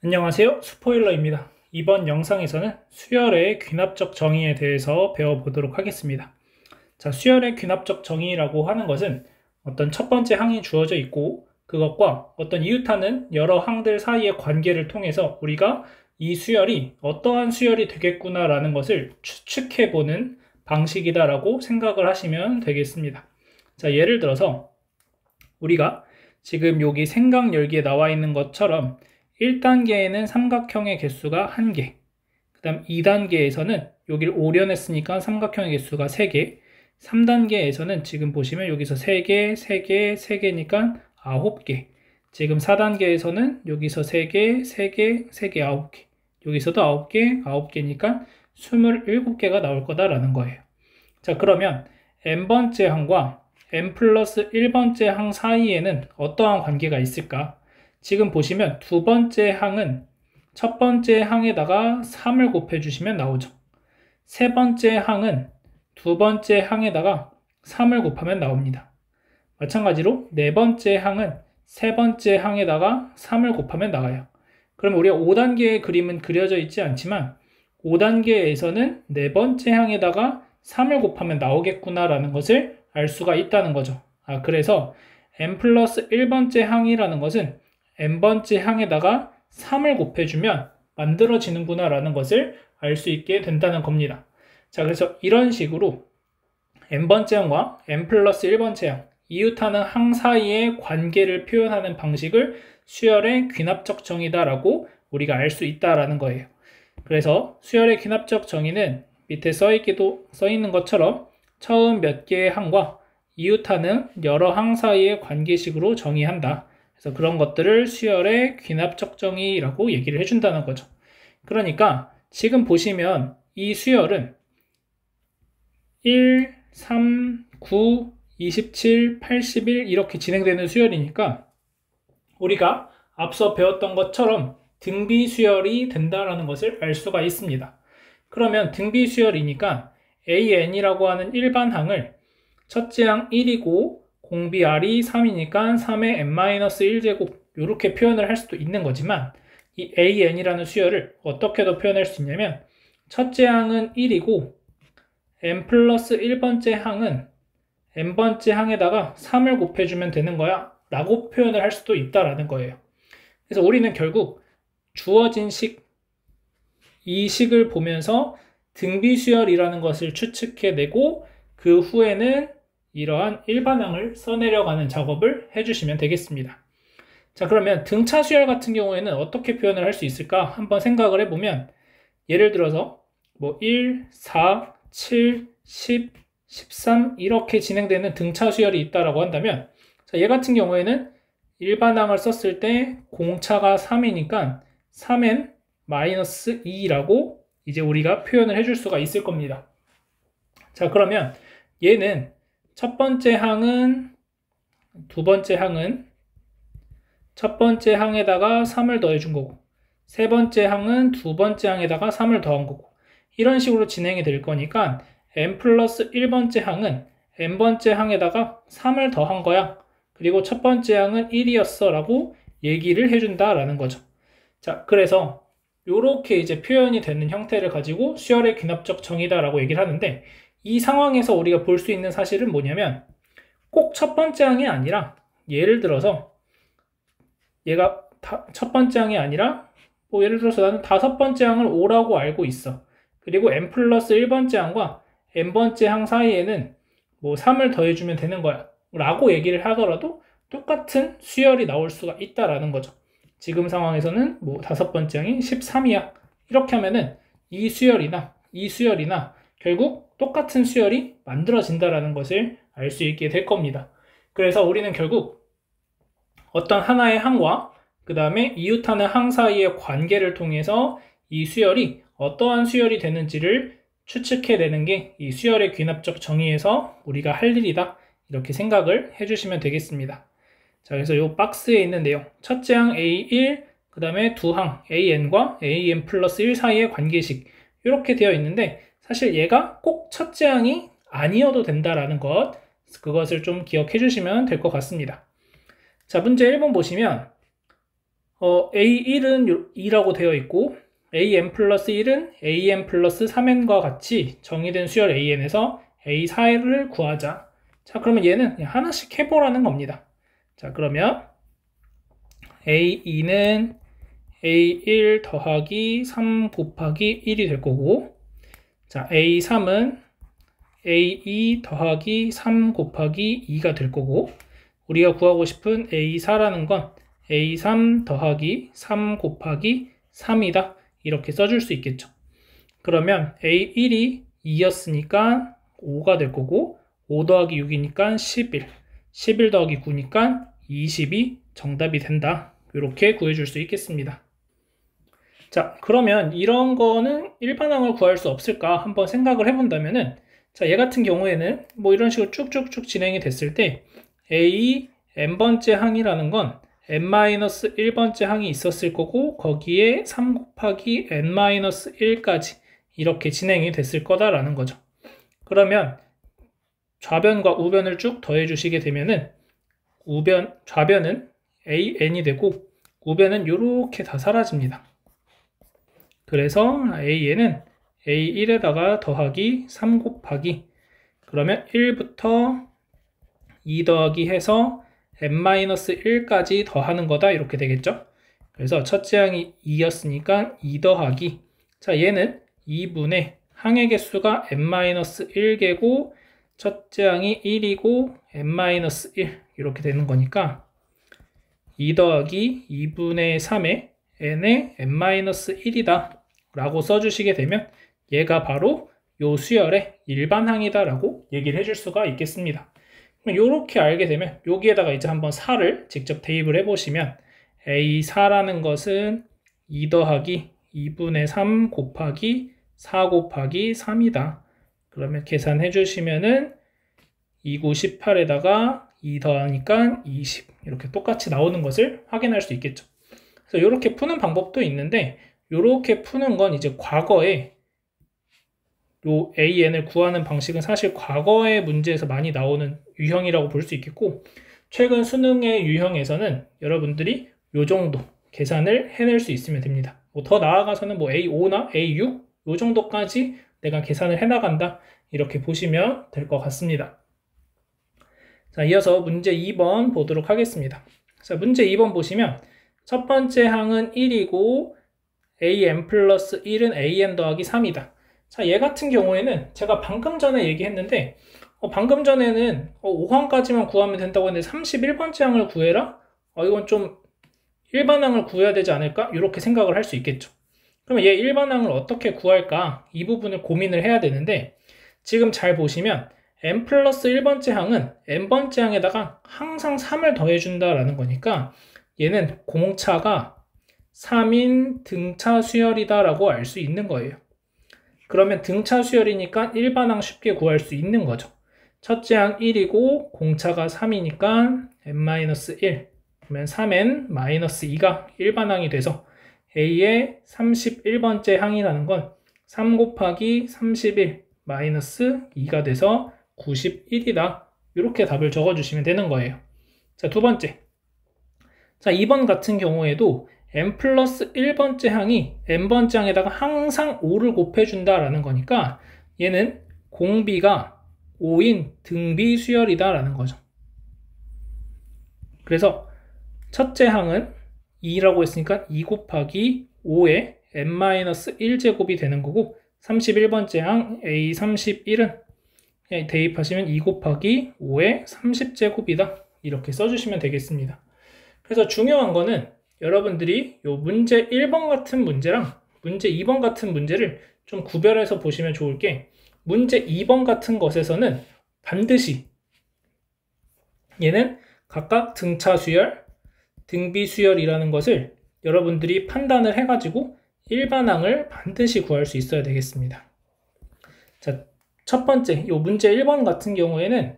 안녕하세요. 스포일러입니다. 이번 영상에서는 수열의 귀납적 정의에 대해서 배워보도록 하겠습니다. 자, 수열의 귀납적 정의라고 하는 것은 어떤 첫 번째 항이 주어져 있고 그것과 어떤 이웃하는 여러 항들 사이의 관계를 통해서 우리가 이 수열이 어떠한 수열이 되겠구나라는 것을 추측해보는 방식이다라고 생각을 하시면 되겠습니다. 자, 예를 들어서 우리가 지금 여기 생각 열기에 나와 있는 것처럼 1단계에는 삼각형의 개수가 1개, 그 다음 2단계에서는 여기를 오려냈으니까 삼각형의 개수가 3개, 3단계에서는 지금 보시면 여기서 3개, 3개, 3개니까 9개, 지금 4단계에서는 여기서 3개, 3개, 3개, 9개, 여기서도 9개, 9개니까 27개가 나올 거다라는 거예요. 자, 그러면 n번째 항과 n 플러스 1번째 항 사이에는 어떠한 관계가 있을까? 지금 보시면 두 번째 항은 첫 번째 항에다가 3을 곱해주시면 나오죠. 세 번째 항은 두 번째 항에다가 3을 곱하면 나옵니다. 마찬가지로 네 번째 항은 세 번째 항에다가 3을 곱하면 나와요. 그럼 우리가 5단계의 그림은 그려져 있지 않지만 5단계에서는 네 번째 항에다가 3을 곱하면 나오겠구나라는 것을 알 수가 있다는 거죠. 그래서 n 플러스 1번째 항이라는 것은 n번째 항에다가 3을 곱해주면 만들어지는구나 라는 것을 알 수 있게 된다는 겁니다. 자, 그래서 이런 식으로 n번째 항과 n 플러스 1번째 항, 이웃하는 항 사이의 관계를 표현하는 방식을 수열의 귀납적 정의다라고 우리가 알 수 있다라는 거예요. 그래서 수열의 귀납적 정의는 밑에 써 있는 것처럼 처음 몇 개의 항과 이웃하는 여러 항 사이의 관계식으로 정의한다. 그래서 그런 것들을 수열의 귀납적 정의라고 얘기를 해준다는 거죠. 그러니까 지금 보시면 이 수열은 1, 3, 9, 27, 81 이렇게 진행되는 수열이니까 우리가 앞서 배웠던 것처럼 등비 수열이 된다는 것을 알 수가 있습니다. 그러면 등비 수열이니까 AN이라고 하는 일반 항을 첫째 항 1이고 공비 R이 3이니까 3의 n-1제곱 이렇게 표현을 할 수도 있는 거지만 이 AN이라는 수열을 어떻게도 표현할 수 있냐면 첫째 항은 1이고 n 플러스 1번째 항은 n번째 항에다가 3을 곱해주면 되는 거야 라고 표현을 할 수도 있다라는 거예요. 그래서 우리는 결국 주어진 이 식을 보면서 등비수열이라는 것을 추측해내고 그 후에는 이러한 일반항을 써내려가는 작업을 해주시면 되겠습니다. 자, 그러면 등차수열 같은 경우에는 어떻게 표현을 할 수 있을까 한번 생각을 해보면 예를 들어서 1, 4, 7, 10, 13 이렇게 진행되는 등차수열이 있다라고 한다면 자, 얘 같은 경우에는 일반항을 썼을 때 공차가 3이니까 3n 마이너스 2라고 이제 우리가 표현을 해줄 수가 있을 겁니다. 자, 그러면 얘는 첫 번째 항은 두 번째 항은 첫 번째 항에다가 3을 더해준 거고 세 번째 항은 두 번째 항에다가 3을 더한 거고 이런 식으로 진행이 될 거니까 n 플러스 1번째 항은 n번째 항에다가 3을 더한 거야. 그리고 첫 번째 항은 1이었어 라고 얘기를 해준다라는 거죠. 자, 그래서 이렇게 이제 표현이 되는 형태를 가지고 수열의 귀납적 정의다라고 얘기를 하는데 이 상황에서 우리가 볼 수 있는 사실은 뭐냐면 꼭 첫 번째 항이 아니라 예를 들어서 얘가 첫 번째 항이 아니라 예를 들어서 나는 다섯 번째 항을 5라고 알고 있어. 그리고 n 플러스 1번째 항과 n번째 항 사이에는 3을 더해주면 되는 거야 라고 얘기를 하더라도 똑같은 수열이 나올 수가 있다라는 거죠. 지금 상황에서는 다섯 번째 항이 13이야. 이렇게 하면은 이 수열이나 결국 똑같은 수열이 만들어진다라는 것을 알 수 있게 될 겁니다. 그래서 우리는 결국 어떤 하나의 항과 그 다음에 이웃하는 항 사이의 관계를 통해서 이 수열이 어떠한 수열이 되는지를 추측해내는 게 이 수열의 귀납적 정의에서 우리가 할 일이다. 이렇게 생각을 해주시면 되겠습니다. 자, 그래서 이 박스에 있는 내용 첫째 항 A1 그 다음에 두 항 AN과 AN 플러스 1 사이의 관계식 이렇게 되어 있는데 사실 얘가 꼭 첫째 항이 아니어도 된다라는 그것을 좀 기억해 주시면 될 것 같습니다. 자, 문제 1번 보시면 A1은 2라고 되어 있고 AN 플러스 1은 AN 플러스 3N과 같이 정의된 수열 AN에서 A4를 구하자. 자, 그러면 얘는 그냥 하나씩 해보라는 겁니다. 자, 그러면 A2는 A1 더하기 3 곱하기 1이 될 거고, 자, A3은 A2 더하기 3 곱하기 2가 될 거고, 우리가 구하고 싶은 A4라는 건 A3 더하기 3 곱하기 3이다. 이렇게 써줄 수 있겠죠. 그러면 A1이 2였으니까 5가 될 거고, 5 더하기 6이니까 11, 11 더하기 9니까 20이 정답이 된다. 이렇게 구해줄 수 있겠습니다. 자, 그러면 이런 거는 일반항을 구할 수 없을까 한번 생각을 해본다면은, 자, 얘 같은 경우에는 뭐 이런 식으로 쭉쭉쭉 진행이 됐을 때 A n번째 항이라는 건 n-1번째 항이 있었을 거고, 거기에 3 곱하기 n-1까지 이렇게 진행이 됐을 거다라는 거죠. 그러면 좌변과 우변을 쭉 더해 주시게 되면은 좌변은 an이 되고 우변은 이렇게 다 사라집니다. 그래서 an은 a1에다가 더하기 3 곱하기, 그러면 1부터 2 더하기 해서 n-1까지 더하는 거다, 이렇게 되겠죠. 그래서 첫째 항이 2였으니까 2 더하기, 자, 얘는 2분의 항의 개수가 n-1개고 첫째 항이 1이고 n-1 이렇게 되는 거니까 2 더하기 2분의 3의 n의 n-1이다 라고 써주시게 되면 얘가 바로 요 수열의 일반항이다 라고 얘기를 해줄 수가 있겠습니다. 이렇게 알게 되면 여기에다가 이제 한번 4를 직접 대입을 해보시면 A4라는 것은 2 더하기 2분의 3 곱하기 4 곱하기 3이다. 그러면 계산해 주시면은 2, 9, 18에다가 2 더하니까 20 이렇게 똑같이 나오는 것을 확인할 수 있겠죠. 그래서 이렇게 푸는 방법도 있는데, 이렇게 푸는 건 이제 과거에 요 AN을 구하는 방식은 사실 과거의 문제에서 많이 나오는 유형이라고 볼 수 있겠고, 최근 수능의 유형에서는 여러분들이 요 정도 계산을 해낼 수 있으면 됩니다. 뭐 더 나아가서는 뭐 A5나 A6 요 정도까지 내가 계산을 해나간다, 이렇게 보시면 될 것 같습니다. 자, 이어서 문제 2번 보도록 하겠습니다. 자, 문제 2번 보시면 첫 번째 항은 1이고 AN 플러스 1은 AN 더하기 3이다. 자, 얘 같은 경우에는 제가 방금 전에 얘기했는데 방금 전에는 5항까지만 구하면 된다고 했는데 31번째 항을 구해라? 이건 좀 일반항을 구해야 되지 않을까? 이렇게 생각을 할 수 있겠죠. 그러면 얘 일반항을 어떻게 구할까? 이 부분을 고민을 해야 되는데, 지금 잘 보시면 n 플러스 1번째 항은 n번째 항에다가 항상 3을 더해준다라는 거니까 얘는 공차가 3인 등차 수열이다 라고 알 수 있는 거예요. 그러면 등차 수열이니까 일반항 쉽게 구할 수 있는 거죠. 첫째 항 1이고 공차가 3이니까 n-1, 그러면 3n-2가 일반항이 돼서 A의 31번째 항이라는 건 3 곱하기 31 마이너스 2가 돼서 91이다. 이렇게 답을 적어주시면 되는 거예요. 자, 두 번째. 자, 2번 같은 경우에도 n 플러스 1번째 항이 n번째 항에다가 항상 5를 곱해준다라는 거니까 얘는 공비가 5인 등비 수열이다 라는 거죠. 그래서 첫째 항은 2라고 했으니까 2 곱하기 5에 n-1제곱이 되는 거고, 31번째 항 A31은 그냥 대입하시면 2 곱하기 5에 30제곱이다. 이렇게 써주시면 되겠습니다. 그래서 중요한 거는 여러분들이 요 문제 1번 같은 문제랑 문제 2번 같은 문제를 좀 구별해서 보시면 좋을 게, 문제 2번 같은 것에서는 반드시 얘는 각각 등차 수열, 등비 수열이라는 것을 여러분들이 판단을 해가지고 일반항을 반드시 구할 수 있어야 되겠습니다. 자, 첫 번째, 요 문제 1번 같은 경우에는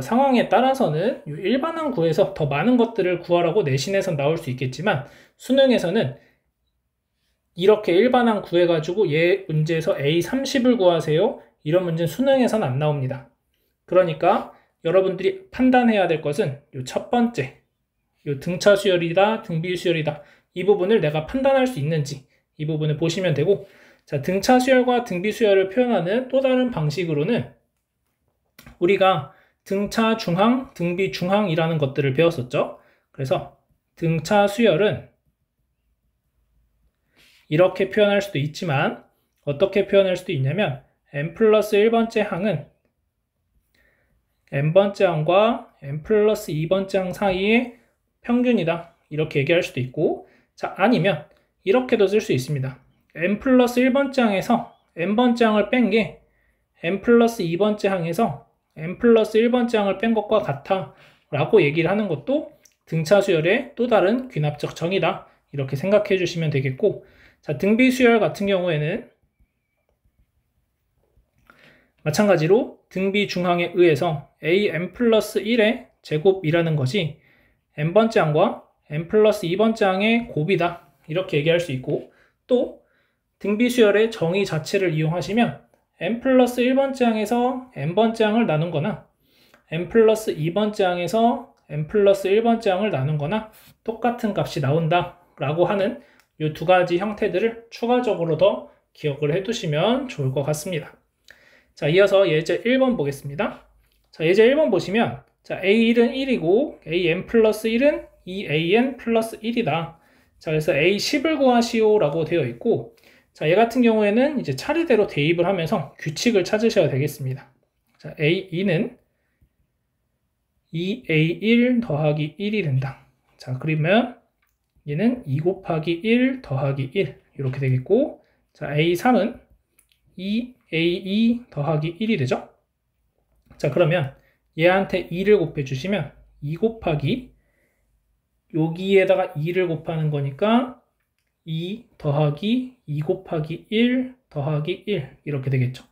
상황에 따라서는 일반항 구해서 더 많은 것들을 구하라고 내신에서 나올 수 있겠지만, 수능에서는 이렇게 일반항 구해가지고 얘 문제에서 A30을 구하세요, 이런 문제는 수능에서는 안 나옵니다. 그러니까 여러분들이 판단해야 될 것은 요 첫 번째, 요 등차 수열이다, 등비 수열이다, 이 부분을 내가 판단할 수 있는지 이 부분을 보시면 되고, 자, 등차 수열과 등비 수열을 표현하는 또 다른 방식으로는 우리가 등차 중항, 등비 중항이라는 것들을 배웠었죠. 그래서 등차 수열은 이렇게 표현할 수도 있지만 어떻게 표현할 수도 있냐면 n 플러스 1번째 항은 n번째 항과 n 플러스 2번째 항 사이의 평균이다. 이렇게 얘기할 수도 있고, 자, 아니면 이렇게도 쓸 수 있습니다. n 플러스 1번째 항에서 n번째 항을 뺀 게 n 플러스 2번째 항에서 n 플러스 1번째 항을 뺀 것과 같아 라고 얘기를 하는 것도 등차 수열의 또 다른 귀납적 정의다. 이렇게 생각해 주시면 되겠고, 자, 등비 수열 같은 경우에는 마찬가지로 등비 중항에 의해서 an 플러스 1의 제곱이라는 것이 n번째 항과 n 플러스 2번째 항의 곱이다. 이렇게 얘기할 수 있고, 또 등비 수열의 정의 자체를 이용하시면 n 플러스 1번째 항에서 n번째 항을 나눈 거나 n 플러스 2번째 항에서 n 플러스 1번째 항을 나눈 거나 똑같은 값이 나온다 라고 하는 이 두 가지 형태들을 추가적으로 더 기억을 해두시면 좋을 것 같습니다. 자, 이어서 예제 1번 보겠습니다. 자, 예제 1번 보시면, 자, A1은 1이고 AN 플러스 1은 2AN 플러스 1이다. 자, 그래서 A10을 구하시오 라고 되어 있고, 자, 얘 같은 경우에는 이제 차례대로 대입을 하면서 규칙을 찾으셔야 되겠습니다. 자, A2는 2A1 더하기 1이 된다. 자, 그러면 얘는 2 곱하기 1 더하기 1 이렇게 되겠고, 자, A3은 2A2 더하기 1이 되죠. 자, 그러면 얘한테 2를 곱해 주시면 2 곱하기 여기에다가 2를 곱하는 거니까 2 더하기 2 곱하기 1 더하기 1 이렇게 되겠죠.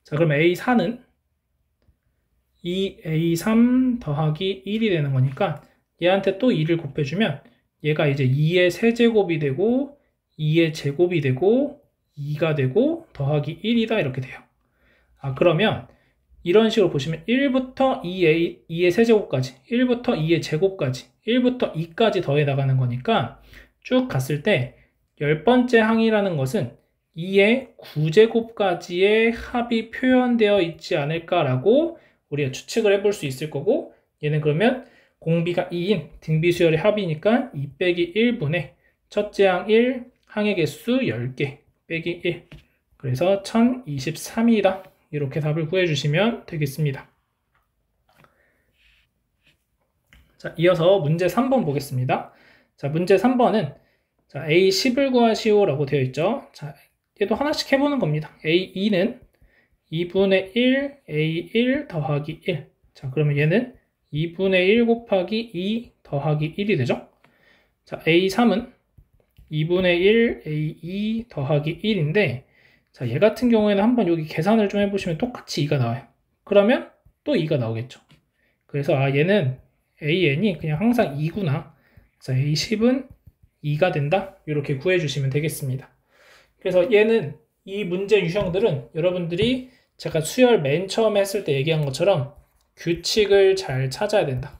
자, 그럼 A4는 2A3 더하기 1이 되는 거니까 얘한테 또 2를 곱해주면 얘가 이제 2의 세제곱이 되고 2의 제곱이 되고 2가 되고 더하기 1이다 이렇게 돼요. 아, 그러면 이런 식으로 보시면 1부터 2의 세제곱까지 1부터 2의 제곱까지 1부터 2까지 더해 나가는 거니까 쭉 갔을 때 10번째 항이라는 것은 2의 9제곱까지의 합이 표현되어 있지 않을까라고 우리가 추측을 해볼 수 있을 거고, 얘는 그러면 공비가 2인 등비 수열의 합이니까 2 빼기 1분의 첫째 항 1, 항의 개수 10개 빼기 1, 그래서 1023이다. 이렇게 답을 구해주시면 되겠습니다. 자, 이어서 문제 3번 보겠습니다. 자, 문제 3번은 자, A10을 구하시오 라고 되어 있죠. 자, 얘도 하나씩 해보는 겁니다. A2는 2분의 1, A1 더하기 1. 자, 그러면 얘는 2분의 1 곱하기 2 더하기 1이 되죠. 자, A3은 2분의 1, A2 더하기 1인데, 자, 얘 같은 경우에는 한번 여기 계산을 좀 해보시면 똑같이 2가 나와요. 그러면 또 2가 나오겠죠. 그래서 아, 얘는 AN이 그냥 항상 2구나. 자, A10은 2가 된다. 이렇게 구해주시면 되겠습니다. 그래서 얘는 이 문제 유형들은 여러분들이 제가 수열 맨 처음에 했을 때 얘기한 것처럼 규칙을 잘 찾아야 된다.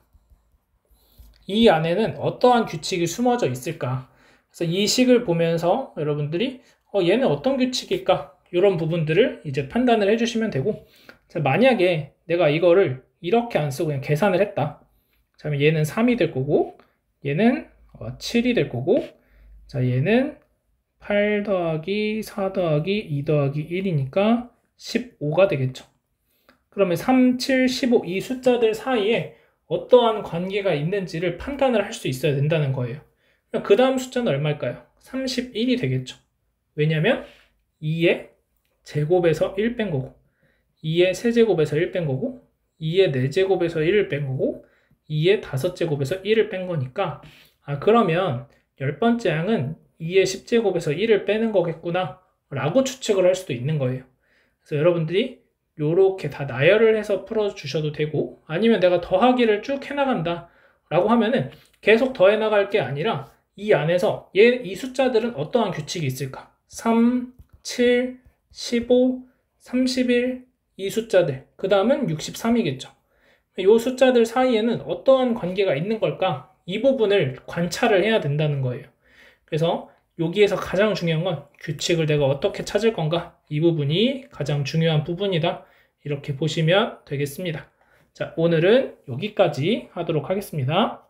이 안에는 어떠한 규칙이 숨어져 있을까? 그래서 이 식을 보면서 여러분들이 얘는 어떤 규칙일까? 이런 부분들을 이제 판단을 해주시면 되고, 자, 만약에 내가 이거를 이렇게 안 쓰고 그냥 계산을 했다. 자, 그러면 얘는 3이 될 거고, 얘는 7이 될 거고, 자, 얘는 8 더하기 4 더하기 2 더하기 1이니까 15가 되겠죠. 그러면 3, 7, 15 이 숫자들 사이에 어떠한 관계가 있는지를 판단을 할 수 있어야 된다는 거예요. 그 다음 숫자는 얼마일까요? 31이 되겠죠. 왜냐면 2의 제곱에서 1 뺀 거고, 2의 세제곱에서 1 뺀 거고, 2의 4제곱에서 1을 뺀 거고, 2의 5제곱에서 1을 뺀 거니까, 아, 그러면 10번째 항은 2의 10제곱에서 1을 빼는 거겠구나 라고 추측을 할 수도 있는 거예요. 그래서 여러분들이 요렇게 다 나열을 해서 풀어주셔도 되고, 아니면 내가 더하기를 쭉 해나간다 라고 하면은 계속 더해 나갈 게 아니라 이 안에서 이 숫자들은 어떠한 규칙이 있을까? 3, 7, 15, 31 이 숫자들, 그 다음은 63이겠죠. 이 숫자들 사이에는 어떠한 관계가 있는 걸까? 이 부분을 관찰을 해야 된다는 거예요. 그래서 여기에서 가장 중요한 건 규칙을 내가 어떻게 찾을 건가? 이 부분이 가장 중요한 부분이다. 이렇게 보시면 되겠습니다. 자, 오늘은 여기까지 하도록 하겠습니다.